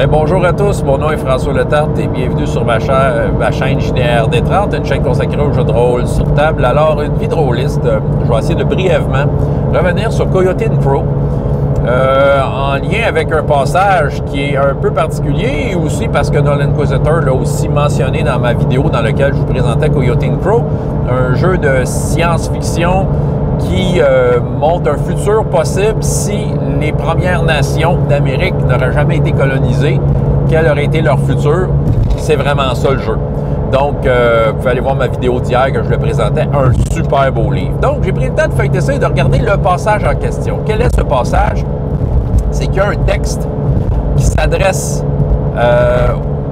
Bonjour à tous, mon nom est François Letarte et bienvenue sur ma chaîne JDR-D30, une chaîne consacrée aux jeux de rôle sur table. Alors, une vie de rôliste, je vais essayer de brièvement revenir sur Coyote Pro en lien avec un passage qui est un peu particulier et aussi parce que Nolan Inquisitor l'a aussi mentionné dans ma vidéo dans laquelle je vous présentais Coyote Pro, un jeu de science-fiction qui montre un futur possible si les Premières Nations d'Amérique n'auraient jamais été colonisées. Quel aurait été leur futur? C'est vraiment ça le jeu. Donc, vous pouvez aller voir ma vidéo d'hier que je le présentais, un super beau livre. Donc, j'ai pris le temps de feuilleter ça et de regarder le passage en question. Quel est ce passage? C'est qu'il y a un texte qui s'adresse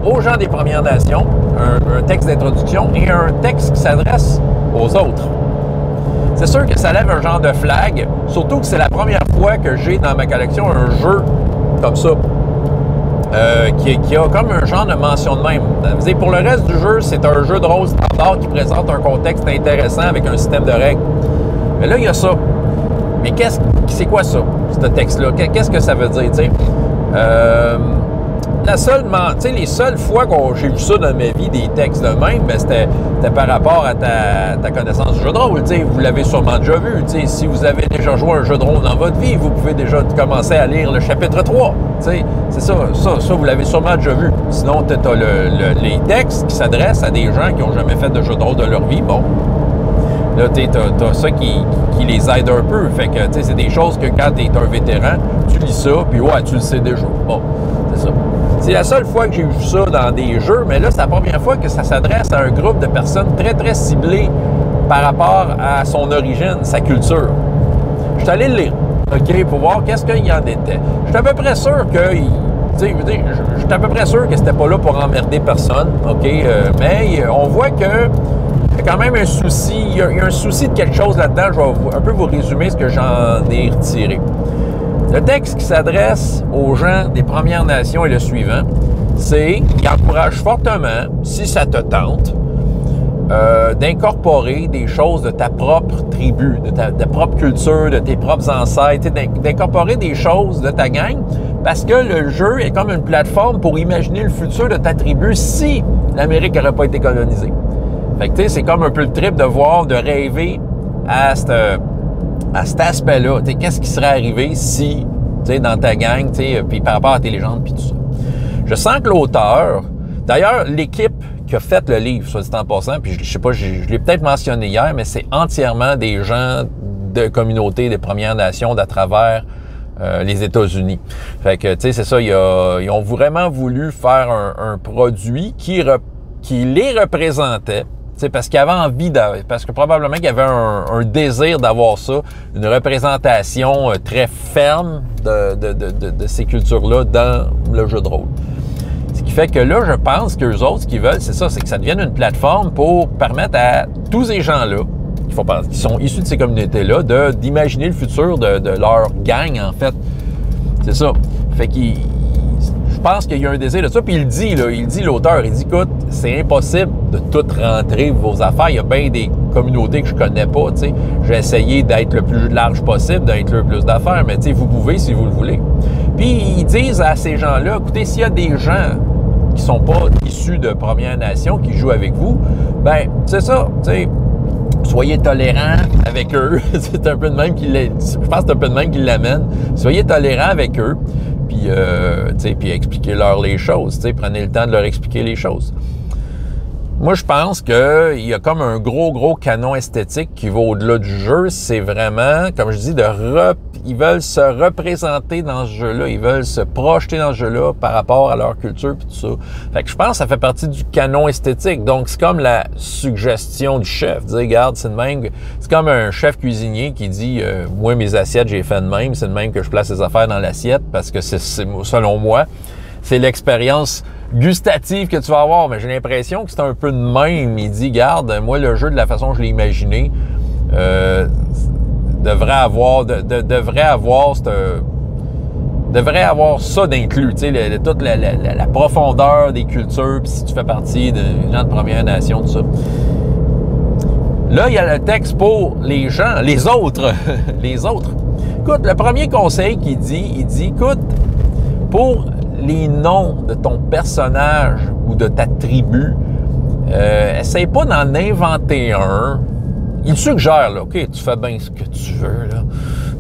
aux gens des Premières Nations, un texte d'introduction, et un texte qui s'adresse aux autres. C'est sûr que ça lève un genre de flag, surtout que c'est la première fois que j'ai dans ma collection un jeu comme ça, qui a comme un genre de mention de même. Pour le reste du jeu, c'est un jeu de rôle standard qui présente un contexte intéressant avec un système de règles. Mais là, il y a ça. Mais c'est quoi ça, ce texte-là? Qu'est-ce que ça veut dire, tu sais? Les seules fois que j'ai vu ça dans ma vie, des textes de même, ben c'était par rapport à ta connaissance du jeu de rôle. T'sais, vous l'avez sûrement déjà vu. T'sais, si vous avez déjà joué à un jeu de rôle dans votre vie, vous pouvez déjà commencer à lire le chapitre 3. C'est ça, vous l'avez sûrement déjà vu. Sinon, tu as les textes qui s'adressent à des gens qui n'ont jamais fait de jeu de rôle de leur vie. Bon, là, tu as ça qui les aide un peu. Fait que, c'est des choses que quand tu es un vétéran, tu lis ça, puis ouais, tu le sais déjà. Bon, c'est ça. C'est la seule fois que j'ai vu ça dans des jeux, mais là, c'est la première fois que ça s'adresse à un groupe de personnes très, très ciblées par rapport à son origine, sa culture. Je suis allé le lire, OK, pour voir qu'est-ce qu'il y en était. Je suis à peu près sûr que... je suis à peu près sûr que c'était pas là pour emmerder personne, OK, mais on voit que il y a quand même un souci, il y a un souci de quelque chose là-dedans. Je vais un peu vous résumer ce que j'en ai retiré. Le texte qui s'adresse aux gens des Premières Nations est le suivant. C'est qu'il encourage fortement, si ça te tente, d'incorporer des choses de ta propre tribu, de ta propre culture, de tes propres ancêtres, d'incorporer des choses de ta gang, parce que le jeu est comme une plateforme pour imaginer le futur de ta tribu si l'Amérique n'aurait pas été colonisée. Fait que, c'est comme un peu le trip de voir, de rêver à cet aspect-là. Qu'est-ce qui serait arrivé si, dans ta gang, puis par rapport à tes légendes, puis tout ça. Je sens que l'auteur, d'ailleurs, l'équipe qui a fait le livre, soit dit en passant, puis je sais pas, je l'ai peut-être mentionné hier, mais c'est entièrement des gens de communautés des Premières Nations d'à travers les États-Unis. Fait que, c'est ça, ils ont vraiment voulu faire un produit qui les représentait. Parce qu'il avait envie parce que probablement qu'il y avait un désir d'avoir ça, une représentation très ferme de ces cultures-là dans le jeu de rôle. Ce qui fait que là, je pense qu'eux autres, ce qu'ils veulent, c'est ça, c'est que ça devienne une plateforme pour permettre à tous ces gens-là, qui sont issus de ces communautés-là, d'imaginer le futur de leur gang, en fait. C'est ça. Fait je pense qu'il y a un désir de ça, puis l'auteur, il dit, écoute, c'est impossible de tout rentrer vos affaires. Il y a bien des communautés que je connais pas, tu sais. J'ai essayé d'être le plus large possible, d'inclure plus d'affaires, mais tu sais, vous pouvez si vous le voulez. Puis ils disent à ces gens-là, écoutez, s'il y a des gens qui sont pas issus de Premières Nations qui jouent avec vous, ben c'est ça, tu sais. Soyez tolérants avec eux. C'est un peu de même je pense que c'est un peu de même qu'ils l'amènent. Soyez tolérants avec eux, puis expliquez-leur les choses. Prenez le temps de leur expliquer les choses. Moi, je pense qu'il y a comme un gros canon esthétique qui va au-delà du jeu. C'est vraiment, comme je dis, ils veulent se représenter dans ce jeu-là. Ils veulent se projeter dans ce jeu-là par rapport à leur culture et tout ça. Fait que je pense que ça fait partie du canon esthétique. Donc, c'est comme la suggestion du chef. Dire, regarde, c'est de même. C'est comme un chef cuisinier qui dit, moi, mes assiettes, j'ai fait de même. C'est de même que je place les affaires dans l'assiette parce que c'est selon moi, c'est l'expérience gustative que tu vas avoir, mais j'ai l'impression que c'est un peu de même. Il dit, garde, moi, le jeu, de la façon que je l'ai imaginé, devrait avoir ça d'inclus, tu sais, toute la profondeur des cultures, puis si tu fais partie de gens de Première Nation, tout ça. Là, il y a le texte pour les gens, les autres, les autres. Écoute, le premier conseil qu'il dit, écoute, pour les noms de ton personnage ou de ta tribu. Essaye pas d'en inventer un. Ils suggèrent, là, OK, tu fais bien ce que tu veux, là.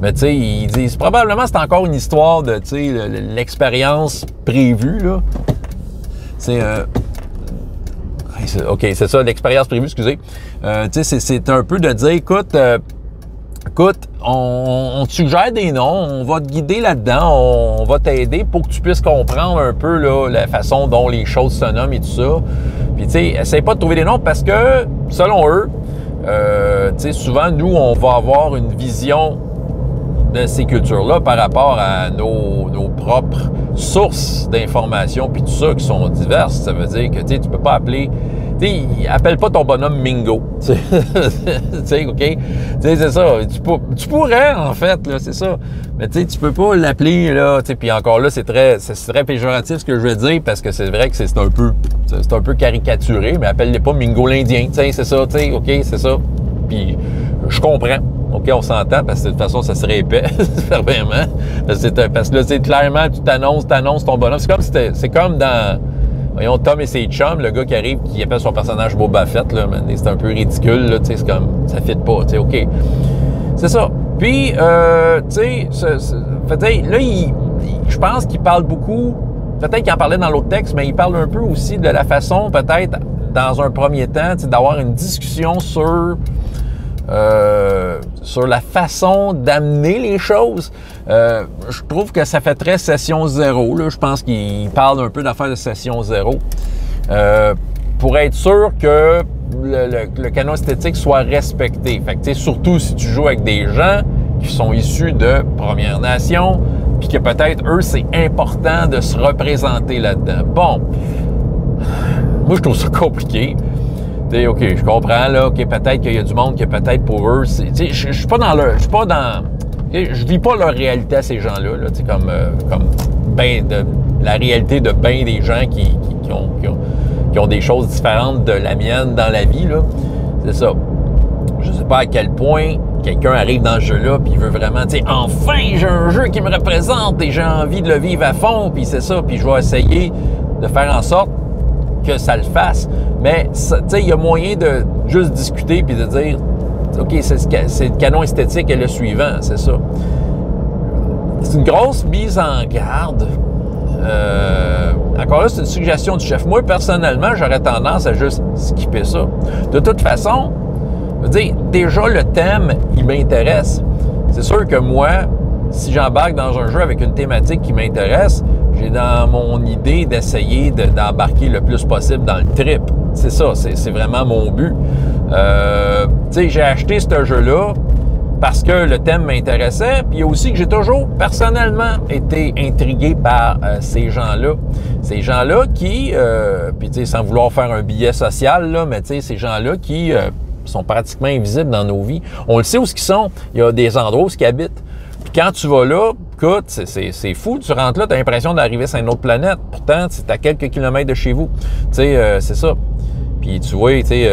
Mais tu sais, ils disent, probablement c'est encore une histoire de, tu sais, l'expérience prévue, là. C'est... OK, c'est ça, l'expérience prévue, excusez. Tu sais, c'est un peu de dire, écoute, on te suggère des noms, on va te guider là-dedans, on va t'aider pour que tu puisses comprendre un peu là, la façon dont les choses se nomment et tout ça. Puis, tu sais, essaye pas de trouver des noms parce que, selon eux, tu sais, souvent, nous, on va avoir une vision de ces cultures-là par rapport à nos propres sources d'informations puis tout ça qui sont diverses. Ça veut dire que, tu sais, tu peux pas appeler... Tu sais, appelle pas ton bonhomme Mingo. Tu sais, OK? Tu sais, c'est ça. Tu pourrais, en fait, là, c'est ça. Mais tu sais, tu peux pas l'appeler, là, tu sais, puis encore là, c'est très péjoratif ce que je veux dire, parce que c'est vrai que c'est un peu caricaturé, mais appelle-les pas Mingo l'Indien, tu sais, c'est ça, tu sais, OK, c'est ça. Puis, je comprends. OK, on s'entend, parce que de toute façon, ça serait épais, vraiment. Parce que là, c'est clairement, tu t'annonces ton bonhomme. C'est comme dans... Voyons, Tom et ses chums, le gars qui arrive, qui appelle son personnage Boba Fett, là, c'est un peu ridicule, là, tu sais, c'est comme, ça fit pas, tu sais, OK. C'est ça. Puis, tu sais, là, je pense qu'il parle beaucoup, peut-être qu'il en parlait dans l'autre texte, mais il parle un peu aussi de la façon, peut-être, dans un premier temps, d'avoir une discussion sur la façon d'amener les choses. Je trouve que ça fait très session zéro. Là. Je pense qu'il parle un peu d'affaires de session zéro. Pour être sûr que le canon esthétique soit respecté. Fait que, surtout si tu joues avec des gens qui sont issus de Premières Nations, puis que peut-être, eux, c'est important de se représenter là-dedans. Bon, moi, je trouve ça compliqué. T'sais, OK, je comprends, là, OK, peut-être qu'il y a du monde que peut-être pour eux, je suis pas dans leur... Je vis pas leur réalité à ces gens-là, là, comme la réalité de bien des gens qui ont des choses différentes de la mienne dans la vie, là. C'est ça. Je sais pas à quel point quelqu'un arrive dans ce jeu-là puis il veut vraiment, tu sais, enfin, j'ai un jeu qui me représente et j'ai envie de le vivre à fond, puis c'est ça, puis je vais essayer de faire en sorte que ça le fasse. Mais, tu sais, il y a moyen de juste discuter puis de dire, OK, c'est le canon esthétique et le suivant, c'est ça. C'est une grosse mise en garde. Encore là, c'est une suggestion du chef. Moi, personnellement, j'aurais tendance à juste skipper ça. De toute façon, je veux dire, déjà, le thème, il m'intéresse. C'est sûr que moi, si j'embarque dans un jeu avec une thématique qui m'intéresse, j'ai dans mon idée d'essayer d'embarquer le plus possible dans le trip. C'est ça, c'est vraiment mon but. Tu sais, j'ai acheté ce jeu-là parce que le thème m'intéressait, puis il y a aussi que j'ai toujours personnellement été intrigué par ces gens-là. Ces gens-là qui, puis tu sais, sans vouloir faire un billet social, là, mais tu sais, ces gens-là qui sont pratiquement invisibles dans nos vies. On le sait où ils sont. Il y a des endroits où ils habitent. Puis quand tu vas là, écoute, c'est fou. Tu rentres là, tu as l'impression d'arriver sur une autre planète. Pourtant, c'est à quelques kilomètres de chez vous. Tu sais, c'est ça. Puis tu vois, tu sais,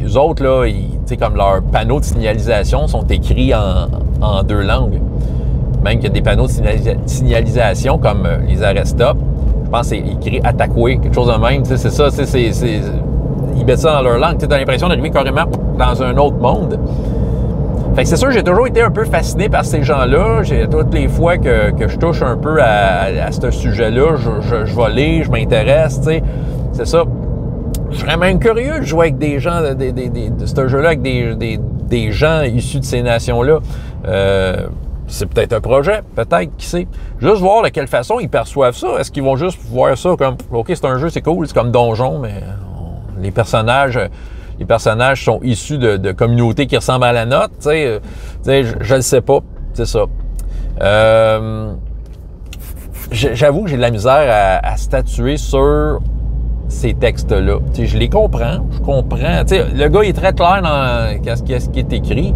eux autres, là, tu sais, comme leurs panneaux de signalisation sont écrits en deux langues. Même qu'il y a des panneaux de signalisation comme les arrêts-stop. Je pense que c'est écrit « Attaquer », quelque chose de même. Tu sais, c'est ça, ils mettent ça dans leur langue. Tu as l'impression d'arriver carrément dans un autre monde. Fait que c'est sûr, j'ai toujours été un peu fasciné par ces gens-là. Toutes les fois que je touche un peu à ce sujet-là, je vais lire, je m'intéresse, tu sais. C'est ça. Je serais même curieux de jouer avec des gens de ce jeu-là, avec des gens issus de ces nations-là. C'est peut-être un projet, peut-être, qui sait. Juste voir de quelle façon ils perçoivent ça. Est-ce qu'ils vont juste voir ça comme, OK, c'est un jeu, c'est cool, c'est comme Donjon, mais les personnages sont issus de communautés qui ressemblent à la nôtre, tu sais, je ne sais pas, c'est ça. J'avoue que j'ai de la misère à statuer sur ces textes-là. Tu sais, je les comprends, je comprends. Tu sais, le gars, il est très clair dans ce qui est écrit,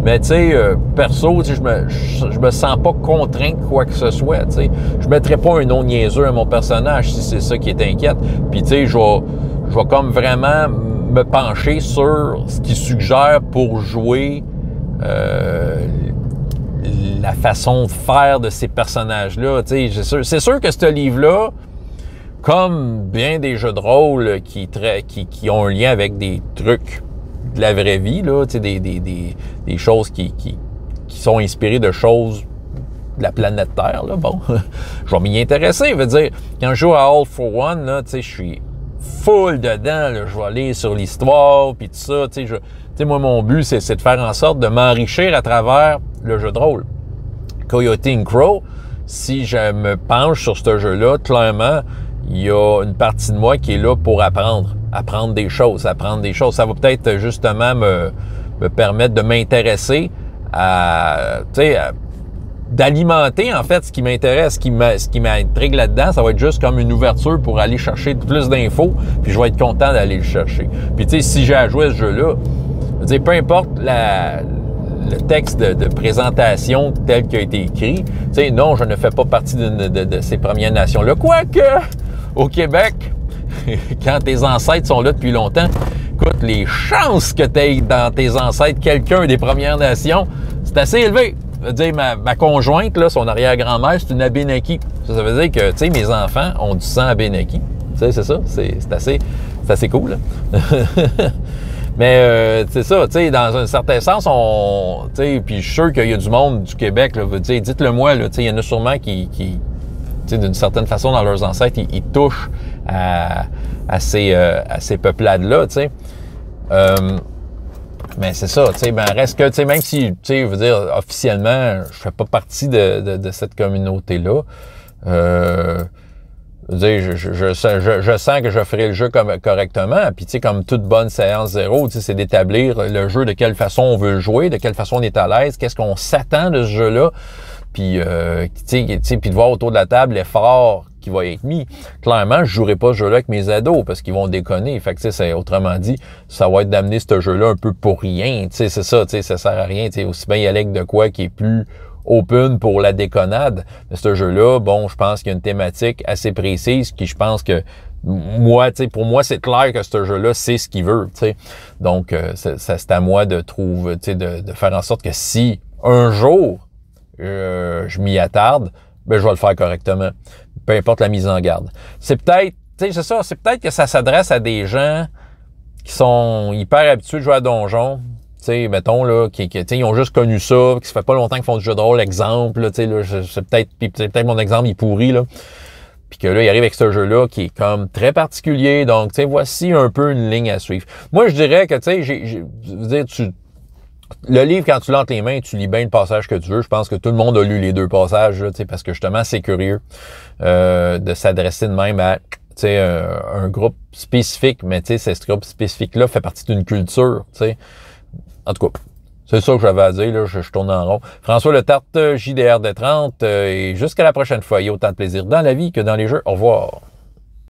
mais tu sais, perso, tu sais, je me sens pas contraint de quoi que ce soit, tu sais. Je mettrais pas un nom niaiseux à mon personnage si c'est ça qui est inquiète. Puis tu sais, je vais comme vraiment me pencher sur ce qu'il suggère pour jouer la façon de faire de ces personnages-là. C'est sûr que ce livre-là, comme bien des jeux de rôle qui ont un lien avec des trucs de la vraie vie, là, des choses qui sont inspirées de choses de la planète Terre, là, bon, je vais m'y intéresser. Je veux dire, quand je joue à All for One, là, je suis full dedans, là, je vais aller sur l'histoire, puis tout ça, moi, mon but, c'est de faire en sorte de m'enrichir à travers le jeu de rôle. Coyote and Crow, si je me penche sur ce jeu-là, clairement, il y a une partie de moi qui est là pour apprendre des choses. Ça va peut-être justement me permettre de m'intéresser d'alimenter, en fait, ce qui m'intéresse, ce qui m'intrigue là-dedans. Ça va être juste comme une ouverture pour aller chercher plus d'infos, puis je vais être content d'aller le chercher. Puis, si j'ai à jouer à ce jeu-là, peu importe le texte de présentation tel qu'il a été écrit, non, je ne fais pas partie de ces Premières Nations-là. Quoique, au Québec, quand tes ancêtres sont là depuis longtemps, écoute, les chances que tu aies dans tes ancêtres quelqu'un des Premières Nations, c'est assez élevé. Je veux dire, ma conjointe, là, son arrière-grand-mère, c'est une Abénaki. Ça veut dire que, mes enfants ont du sang Abénaki. C'est ça, c'est assez cool, là. Mais, c'est ça, dans un certain sens, puis je suis sûr qu'il y a du monde du Québec, là, dites-le moi, là, il y en a sûrement qui d'une certaine façon, dans leurs ancêtres, ils touchent à ces peuplades-là, mais c'est ça, reste que, même si, je veux dire, officiellement, je fais pas partie de cette communauté-là, je sens que je ferai le jeu correctement. Puis, comme toute bonne séance zéro, c'est d'établir le jeu, de quelle façon on veut le jouer, de quelle façon on est à l'aise, qu'est-ce qu'on s'attend de ce jeu-là. Puis, puis de voir autour de la table l'effort qui va être mis. Clairement, je jouerai pas ce jeu-là avec mes ados parce qu'ils vont déconner. Fait que, c'est autrement dit, ça va être d'amener ce jeu-là un peu pour rien. C'est ça, ça sert à rien. Aussi bien y aller avec de quoi qui est plus open pour la déconnade. Mais ce jeu-là, bon, je pense qu'il y a une thématique assez précise qui, je pense que moi, pour moi, c'est clair que ce jeu-là, c'est ce qu'il veut, Donc, c'est à moi de trouver, de faire en sorte que si un jour je m'y attarde, ben je vais le faire correctement. Peu importe la mise en garde. C'est peut-être, c'est ça, c'est peut-être que ça s'adresse à des gens qui sont hyper habitués de jouer à donjon. Mettons, là, ils ont juste connu ça, qui ça fait pas longtemps qu'ils font du jeu de rôle, exemple, là, c'est peut-être mon exemple, il est pourri, là. Puis que là, il arrive avec ce jeu-là qui est comme très particulier. Donc, voici un peu une ligne à suivre. Moi, je dirais que, le livre, quand tu l'as entre les mains, tu lis bien le passage que tu veux. Je pense que tout le monde a lu les deux passages, là, parce que justement, c'est curieux de s'adresser de même à un groupe spécifique, mais ce groupe spécifique-là fait partie d'une culture. En tout cas, c'est ça que j'avais à dire. Là, je tourne en rond. François Letarte, JDR des 30, et jusqu'à la prochaine fois. Il y a autant de plaisir dans la vie que dans les jeux. Au revoir.